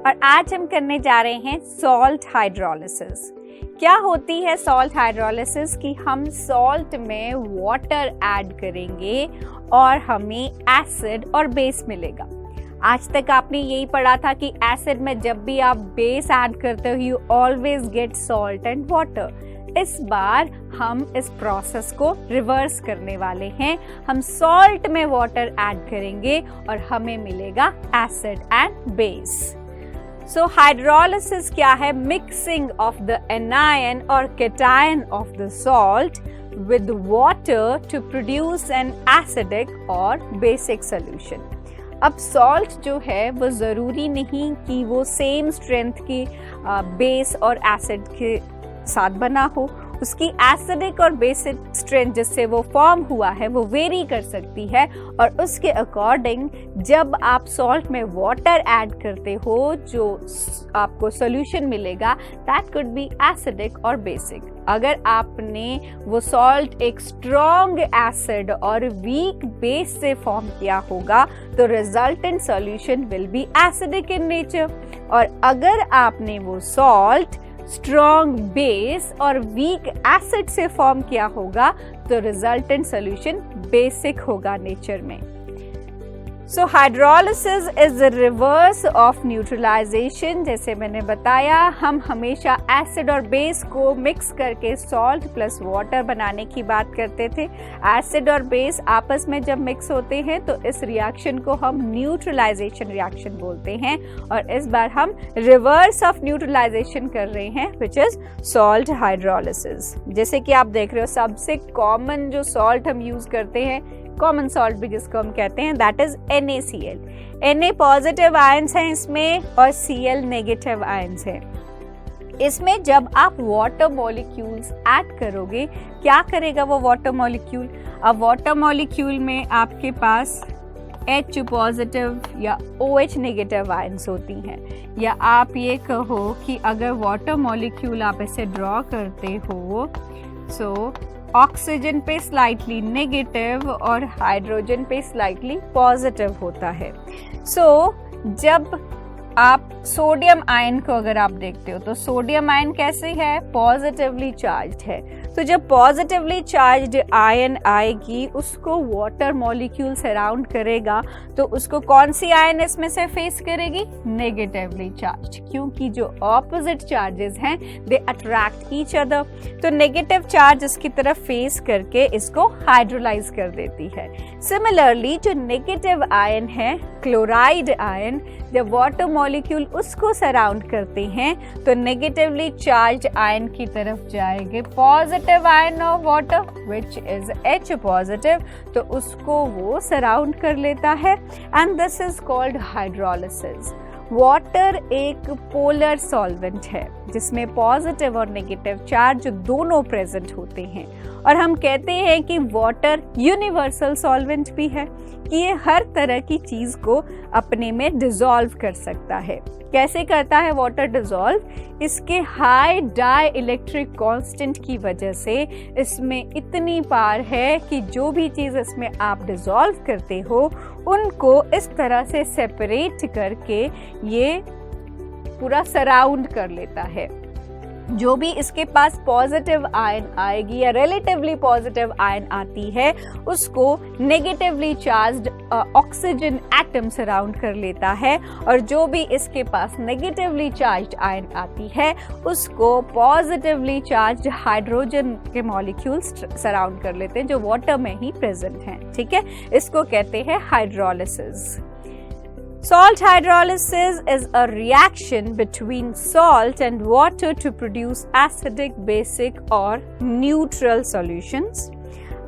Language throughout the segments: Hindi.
और आज हम करने जा रहे हैं सॉल्ट हाइड्रोलिसिस। क्या होती है सॉल्ट हाइड्रोलिसिस कि हम सॉल्ट में वाटर ऐड करेंगे और हमें एसिड और बेस मिलेगा। आज तक आपने यही पढ़ा था कि एसिड में जब भी आप बेस ऐड करते हो you always get salt and water. इस बार हम इस प्रोसेस को रिवर्स करने वाले हैं। हम सॉल्ट में वाटर ऐड करेंगे और हमें मिलेगा acid and base. So hydrolysis क्या है? मिक्सिंग ऑफ द एनायन और cation of the salt with water to produce an acidic और बेसिक सॉल्यूशन। अब सॉल्ट जो है वो ज़रूरी नहीं कि वो सेम स्ट्रेंथ की बेस और एसिड के साथ बना हो। उसकी एसिडिक और बेसिक स्ट्रेंथ जिससे वो फॉर्म हुआ है वो वेरी कर सकती है और उसके अकॉर्डिंग जब आप सॉल्ट में वाटर ऐड करते हो जो आपको सॉल्यूशन मिलेगा दैट कुड बी एसिडिक और बेसिक। अगर आपने वो सॉल्ट एक स्ट्रॉन्ग एसिड और वीक बेस से फॉर्म किया होगा तो resultant solution will be acidic in nature, और अगर आपने वो सॉल्ट स्ट्रॉन्ग बेस और वीक एसिड से फॉर्म किया होगा तो रिजल्टेंट सॉल्यूशन बेसिक होगा नेचर में। So hydrolysis is the reverse of neutralisation. जैसे मैंने बताया हम हमेशा एसिड और बेस को मिक्स करके सॉल्ट प्लस वाटर बनाने की बात करते थे। एसिड और बेस आपस में जब मिक्स होते हैं तो इस रिएक्शन को हम न्यूट्रलाइजेशन रिएक्शन बोलते हैं, और इस बार हम रिवर्स ऑफ न्यूट्रलाइजेशन कर रहे हैं विच इज सॉल्ट हाइड्रोलिसिस। जैसे कि आप देख रहे हो सबसे कॉमन जो सॉल्ट हम यूज करते हैं, कॉमन सॉल्ट भी जिसको हम कहते हैं, that is NaCl। Na positive ions हैं इसमें और Cl नेगेटिव आयंस हैं। इसमें जब आप वाटर मॉलिक्यूल्स ऐड करोगे क्या करेगा वो वाटर मॉलिक्यूल? अब वाटर मॉलिक्यूल में आपके पास H पॉजिटिव या OH नेगेटिव आयंस होती हैं, या आप ये कहो कि अगर वाटर मॉलिक्यूल आप इसे ड्रॉ करते हो सो ऑक्सीजन पे स्लाइटली नेगेटिव और हाइड्रोजन पे स्लाइटली पॉजिटिव होता है। सो जब आप सोडियम आयन को अगर आप देखते हो तो सोडियम आयन कैसे है? पॉजिटिवली चार्ज्ड है। तो जब पॉजिटिवली चार्ज्ड आयन आएगी उसको वाटर मॉलिक्यूल सराउंड करेगा तो उसको कौन सी आयन इसमें से फेस करेगी? नेगेटिवली चार्ज्ड, क्योंकि जो ऑपोजिट चार्जेस हैं दे अट्रैक्ट ईच अदर। तो नेगेटिव चार्ज इसकी तरफ फेस करके इसको हाइड्रोलाइज कर देती है। सिमिलरली जो नेगेटिव आयन है क्लोराइड आयन, जब वाटर मॉलिक्यूल उसको सराउंड करते हैं तो नेगेटिवली चार्ज्ड आयन की तरफ जाएंगे positive ion of water which is H positive, तो उसको वो सराउंड कर लेता है and this is called hydrolysis. Water एक पोलर सॉल्वेंट है जिसमें पॉजिटिव और नेगेटिव चार्ज दोनों प्रेजेंट होते हैं, और हम कहते हैं कि वाटर यूनिवर्सल सॉल्वेंट भी है कि ये हर तरह की चीज को अपने में डिसॉल्व कर सकता है। कैसे करता है वाटर डिसॉल्व? इसके हाई डाई इलेक्ट्रिक कांस्टेंट की वजह से इसमें इतनी पावर है कि जो भी चीज इसमें आप डिसॉल्व करते हो उनको इस तरह से सेपरेट करके ये पूरा सराउंड कर लेता है। जो भी इसके पास पॉजिटिव आयन आएगी या रिलेटिवली पॉजिटिव आयन आती है उसको negatively charged oxygen atom surround कर लेता है, और जो भी इसके पास नेगेटिवली चार्ज्ड आयन आती है उसको पॉजिटिवली चार्ज्ड हाइड्रोजन के मॉलिक्यूल्स सराउंड कर लेते हैं जो वाटर में ही प्रेजेंट हैं। ठीक है, इसको कहते हैं hydrolysis. Salt hydrolysis is a reaction between salt and water to produce acidic, basic or neutral solutions.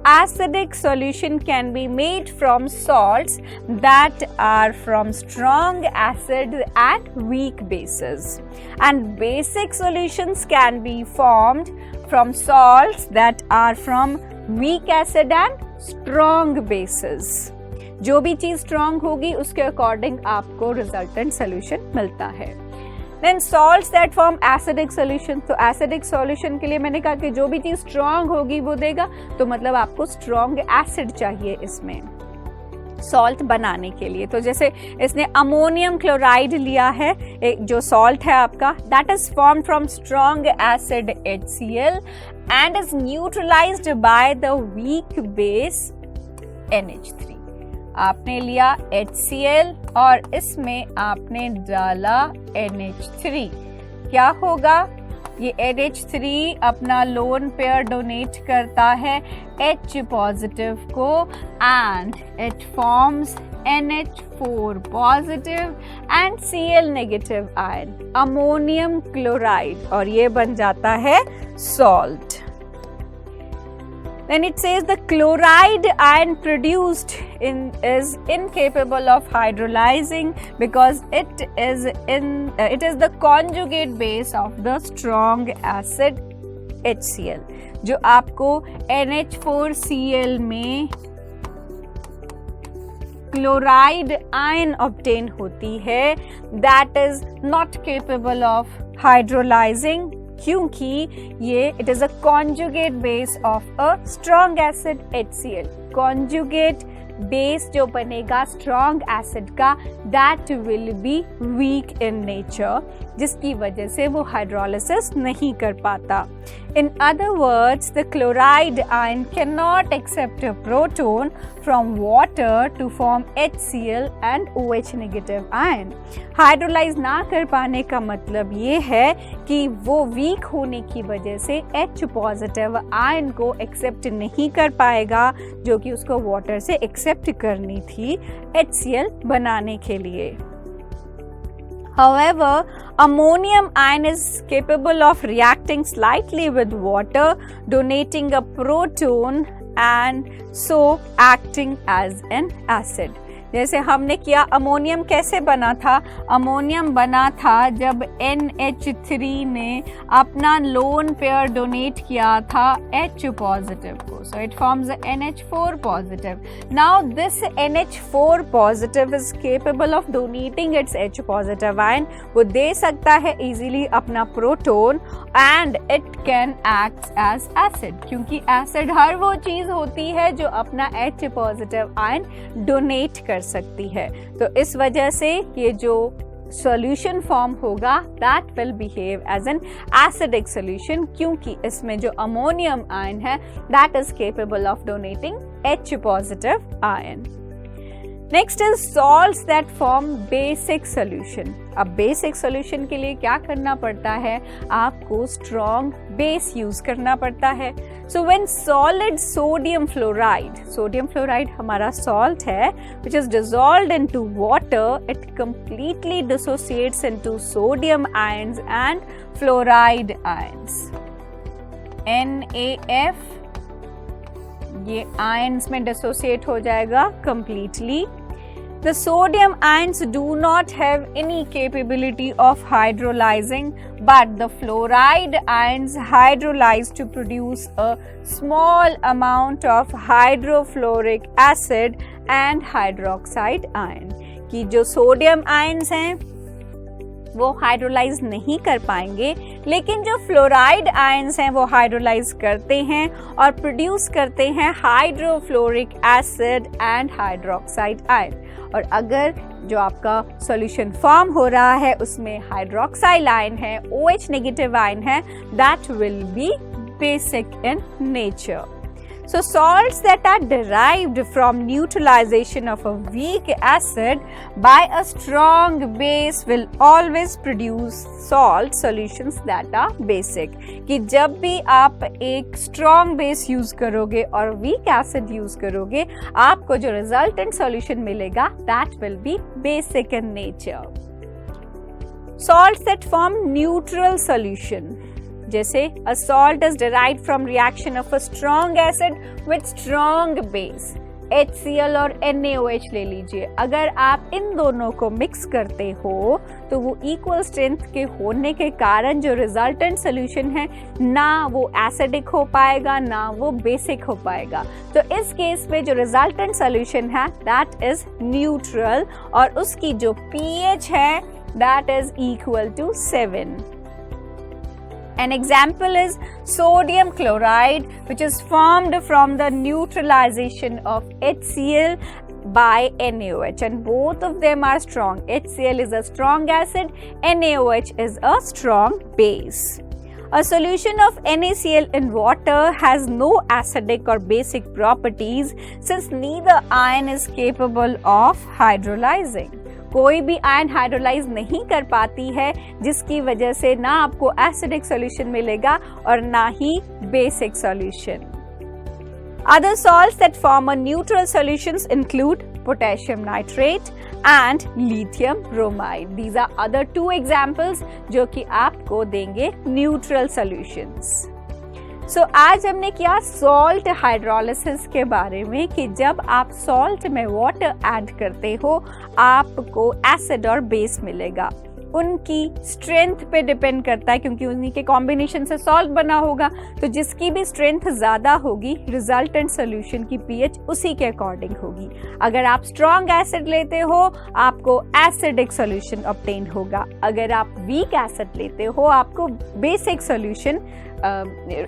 Acidic solution can be made from salts that are from strong acid and weak bases, and basic solutions can be formed from salts that are from weak acid and strong bases. जो भी चीज स्ट्रॉन्ग होगी उसके अकॉर्डिंग आपको रिजल्टेंट सोल्यूशन मिलता है। Then salts that form acidic solution, तो एसिडिक सोल्यूशन के लिए मैंने कहा कि जो भी चीज स्ट्रॉन्ग होगी वो देगा, तो मतलब आपको स्ट्रॉन्ग एसिड चाहिए इसमें। सॉल्ट बनाने के लिए। तो जैसे इसने अमोनियम क्लोराइड लिया है, एक जो सॉल्ट है आपका, that is formed from strong acid HCl and is neutralised by the weak base NH3। आपने लिया HCl और इसमें आपने डाला NH3, क्या होगा? ये NH3 अपना लोन पेयर डोनेट करता है H पॉजिटिव को and it forms NH4 positive and Cl negative ion, ammonium chloride, और ये बन जाता है salt. Then it says the chloride ion produced is incapable of hydrolyzing because it is the conjugate base of the strong acid HCl, जो आपको NH4Cl में क्लोराइड आयन ऑब्टेन होती है, that is not capable of hydrolyzing, क्योंकि ये it is a conjugate base of a strong acid HCl। Conjugate base जो बनेगा स्ट्रॉन्ग एसिड का, that will be weak in nature, जिसकी वजह से वो हाइड्रोलिसिस नहीं कर पाता। In other words, the chloride ion can not accept a proton from water to form HCl and OH negative ion. Hydrolyse ना कर पाने का मतलब ये है कि वो वीक होने की वजह से H पॉजिटिव आयन को एक्सेप्ट नहीं कर पाएगा, जो कि उसको वाटर से एक्सेप्ट करनी थी HCl बनाने के लिए। However, ammonium ion is capable of reacting slightly with water, donating a proton and so acting as an acid. जैसे हमने किया, अमोनियम कैसे बना था? अमोनियम बना था जब NH3 ने अपना लोन पेयर डोनेट किया था H पॉजिटिव को, so it forms a NH4 positive. Now this NH4 positive is capable of donating its H positive ion, वो दे सकता है easily अपना proton and it can act as acid, क्योंकि एसिड हर वो चीज होती है जो अपना H पॉजिटिव आयन डोनेट कर सकती है। तो इस वजह से ये जो सॉल्यूशन फॉर्म होगा, that will behave as an acidic solution, क्योंकि इसमें जो अमोनियम आयन है that is capable of donating H positive ion. Next is salts that form basic solution. अब बेसिक सॉल्यूशन के लिए क्या करना पड़ता है? आपको स्ट्रॉन्ग बेस यूज करना पड़ता है। So when solid sodium fluoride हमारा सॉल्ट है which is dissolved into water, it completely dissociates into sodium ions and fluoride ions. NaF ये आयंस में डिसोसिएट हो जाएगा completely. The sodium ions do not have any capability of hydrolyzing, but the fluoride ions hydrolyze to produce a small amount of hydrofluoric acid and hydroxide ion. कि जो सोडियम आयंस हैं वो हाइड्रोलाइज नहीं कर पाएंगे, लेकिन जो फ्लोराइड आयंस हैं वो हाइड्रोलाइज करते हैं और प्रोड्यूस करते हैं hydrofluoric acid and hydroxide ion. और अगर जो आपका सॉल्यूशन फॉर्म हो रहा है उसमें हाइड्रोक्साइड आयन है, OH नेगेटिव आयन है, that will B basic in nature. So salts that are derived from neutralization of a weak acid by a strong base will always produce salt solutions that are basic. कि जब भी आप एक strong base use करोगे और weak acid use करोगे, आपको जो resultant solution मिलेगा that will be basic in nature. Salts that form neutral solution. जैसे a salt is derived from reaction of a strong acid with strong base, HCl और NaOH ले लीजिए। अगर आप इन दोनों को मिक्स करते हो तो वो इक्वल स्ट्रेंथ के होने के कारण जो रिजल्टेंट सोल्यूशन है ना वो एसिडिक हो पाएगा ना वो बेसिक हो पाएगा। तो इस केस में जो रिजल्टेंट सोल्यूशन है दैट इज न्यूट्रल और उसकी जो pH है that is equal to 7। An example is sodium chloride, which is formed from the neutralization of HCl by NaOH and both of them are strong. HCl is a strong acid, NaOH is a strong base. A solution of NaCl in water has no acidic or basic properties since neither ion is capable of hydrolyzing. कोई भी आयन हाइड्रोलाइज नहीं कर पाती है, जिसकी वजह से ना आपको एसिडिक सॉल्यूशन मिलेगा और ना ही basic solution. Other salts that form a neutral solutions include potassium nitrate and lithium bromide. These are other two examples जो कि आपको देंगे neutral solutions. So आज हमने किया salt hydrolysis के बारे में कि जब आप salt में water add करते हो आपको acid और base मिलेगा. उनकी स्ट्रेंथ पे डिपेंड करता है क्योंकि उन्हीं के कॉम्बिनेशन से सॉल्ट बना होगा, तो जिसकी भी स्ट्रेंथ ज़्यादा होगी रिजल्टेंट सॉल्यूशन की पीएच उसी के अकॉर्डिंग होगी. अगर आप स्ट्रॉन्ग एसिड लेते हो आपको एसिडिक सॉल्यूशन ऑब्टेन होगा, अगर आप वीक एसिड लेते हो आपको बेसिक सॉल्यूशन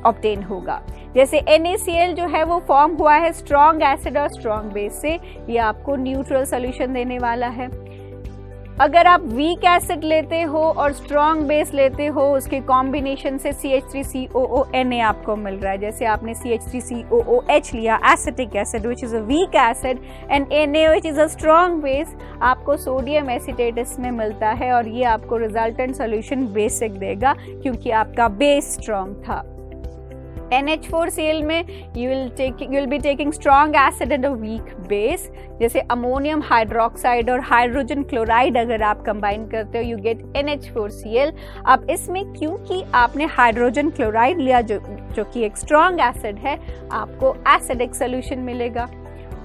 ऑब्टेन होगा. जैसे NaCl जो है वो फॉर्म हुआ है स्ट्रॉन्ग एसिड और स्ट्रॉन्ग बेस से, ये आपको न्यूट्रल सॉल्यूशन देने वाला है. अगर आप वीक एसिड लेते हो और स्ट्रॉन्ग बेस लेते हो उसके कॉम्बिनेशन से CH3COONA आपको मिल रहा है. जैसे आपने CH3COOH लिया acetic acid which is a weak acid and NaOH is a strong base, आपको सोडियम एसीटेट इसमें मिलता है और ये आपको रिजल्टेंट सॉल्यूशन बेसिक देगा क्योंकि आपका बेस स्ट्रॉन्ग था. NH4Cl में you will be taking strong acid and a weak base. जैसे अमोनियम हाइड्रोक्साइड और हाइड्रोजन क्लोराइड अगर आप कंबाइन करते हो you get NH4Cl. अब इसमें क्योंकि आपने हाइड्रोजन क्लोराइड लिया जो कि एक स्ट्रॉन्ग एसिड है, आपको एसिडिक सॉल्यूशन मिलेगा.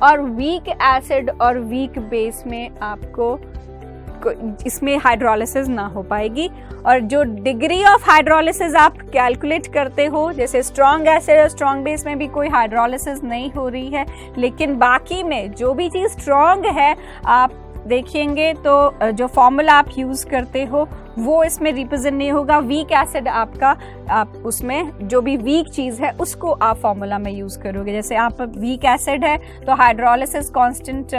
और वीक एसिड और वीक बेस में आपको इसमें हाइड्रोलिसिस ना हो पाएगी. और जो डिग्री ऑफ हाइड्रोलिसिस आप कैलकुलेट करते हो, जैसे स्ट्रॉन्ग एसिड और स्ट्रॉन्ग बेस में भी कोई हाइड्रोलिसिस नहीं हो रही है, लेकिन बाकी में जो भी चीज़ स्ट्रॉन्ग है आप देखेंगे तो जो फॉर्मूला आप यूज़ करते हो वो इसमें रिप्रेजेंट नहीं होगा. वीक एसिड आपका आप उसमें जो भी वीक चीज़ है उसको आप फॉर्मूला में यूज़ करोगे. जैसे आप वीक एसिड है तो हाइड्रोलिसिस कांस्टेंट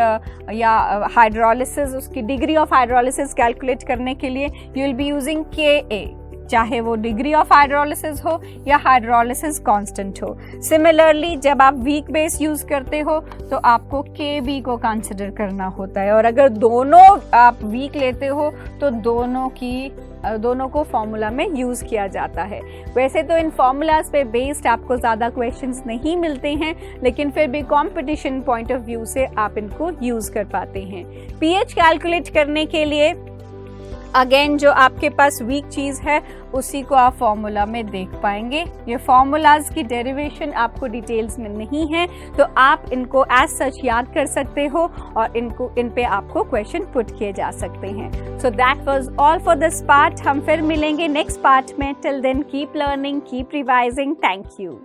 या हाइड्रोलिसिस उसकी डिग्री ऑफ हाइड्रोलिसिस कैलकुलेट करने के लिए you will be using Ka, चाहे वो डिग्री ऑफ हाइड्रोलिसिस हो या हाइड्रोलिसिस कांस्टेंट हो. सिमिलरली जब आप वीक बेस यूज करते हो तो आपको Kb को कंसिडर करना होता है और अगर दोनों आप वीक लेते हो तो दोनों को फॉर्मूला में यूज़ किया जाता है. वैसे तो इन फॉर्मूलाज पे बेस्ड आपको ज़्यादा क्वेश्चंस नहीं मिलते हैं, लेकिन फिर भी कंपटीशन पॉइंट ऑफ व्यू से आप इनको यूज़ कर पाते हैं. पीएच कैलकुलेट करने के लिए अगेन जो आपके पास वीक चीज़ है उसी को आप फॉर्मूला में देख पाएंगे. ये फॉर्मूलाज की डेरिवेशन आपको डिटेल्स में नहीं है तो आप इनको एज सच याद कर सकते हो और इन पे आपको क्वेश्चन पुट किए जा सकते हैं. So that was all for this part. हम फिर मिलेंगे नेक्स्ट पार्ट में. Till then keep learning, keep revising. Thank you.